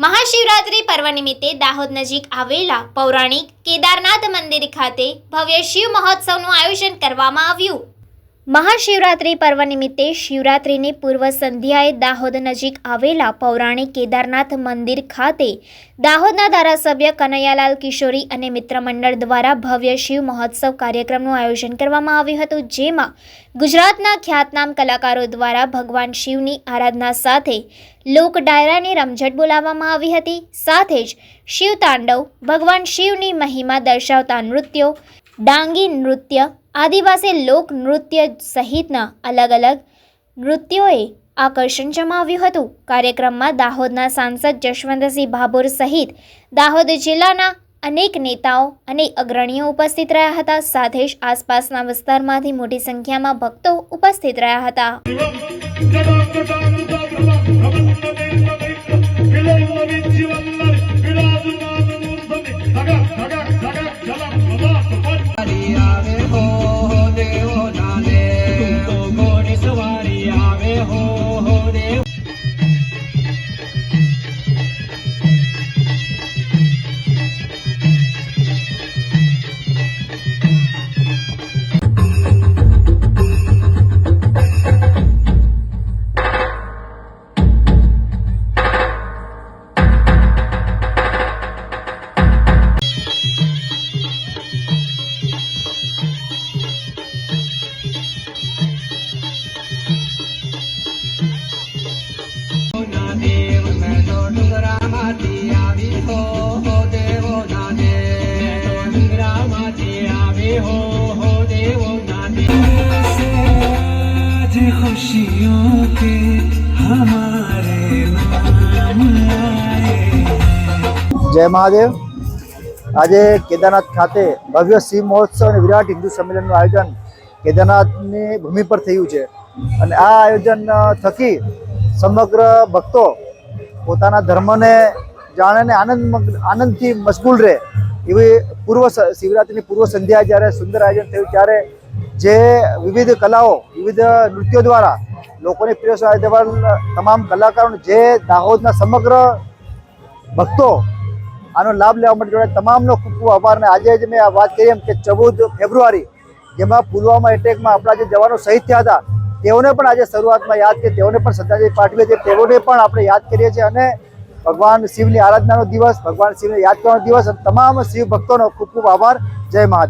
મહાશિવરાત્રી પર્વ નિમિત્તે દાહોદ નજીક આવેલા પૌરાણિક કેદારનાથ મંદિર ખાતે ભવ્ય શિવ મહોત્સવનું આયોજન કરવામાં આવ્યું। મહાશિવરાત્રી પર્વ નિમિત્તે શિવરાત્રીની પૂર્વ સંધ્યાએ દાહોદ નજીક આવેલા પૌરાણિક કેદારનાથ મંદિર ખાતે દાહોદના ધારાસભ્ય કનૈયાલાલ કિશોરી અને મિત્ર મંડળ દ્વારા ભવ્ય શિવ મહોત્સવ કાર્યક્રમનું આયોજન કરવામાં આવ્યું હતું, જેમાં ગુજરાતના ખ્યાતનામ કલાકારો દ્વારા ભગવાન શિવની આરાધના સાથે લોક ડાયરાની રમઝટ બોલાવવામાં આવી હતી। સાથે જ શિવ તાંડવ, ભગવાન શિવની મહિમા દર્શાવતા નૃત્યો, ડાંગી નૃત્ય, આદિવાસી લોક નૃત્ય સહિતના અલગ અલગ નૃત્યોએ આકર્ષણ જમાવ્યું હતું। કાર્યક્રમમાં દાહોદના સાંસદ જશવંતસિંહ ભાભોર સહિત દાહોદ જિલ્લાના અનેક નેતાઓ અને અગ્રણીઓ ઉપસ્થિત રહ્યા હતા। સાથે જ આસપાસના વિસ્તારમાંથી મોટી સંખ્યામાં ભક્તો ઉપસ્થિત રહ્યા હતા। खुशियों के हमारे नाम आए। जय महादेव। આજે કેદારનાથ ખાતે ભવ્ય શિવ મહોત્સવ અને વિરાટ હિન્દુ સંમેલનનું આયોજન કેદારનાથની ભૂમિ પર થયું છે અને આ આયોજન થકી સમગ્ર ભક્તો પોતાના ધર્મને જાણે ને આનંદથી મશગુલ રહે એવી શિવરાત્રિની પૂર્વ સંધ્યાએ જ્યારે સુંદર આયોજન થયું ત્યારે જે વિવિધ કલાઓ, વિવિધ નૃત્યો દ્વારા લોકોની પ્રિય તમામ કલાકારોને જે દાહોદના સમગ્ર ભક્તો આનો લાભ લેવા માટે જોડાય તમામનો ખૂબ ખૂબ આભાર। અને આજે જ મેં આ વાત કરી એમ કે 14 ફેબ્રુઆરી જેમાં પુલવામા એટેકમાં આપણા જે જવાનો શહીદ થયા હતા તેઓને પણ આજે શરૂઆતમાં યાદ કરીએ, તેઓને પણ શ્રદ્ધાંજલિ પાઠવીએ છીએ, તેઓને પણ આપણે યાદ કરીએ છીએ અને ભગવાન શિવની આરાધનાનો દિવસ, ભગવાન શિવને યાદ કરવાનો દિવસ અને તમામ શિવ ભક્તોનો ખૂબ ખૂબ આભાર। જય મહાદેવ।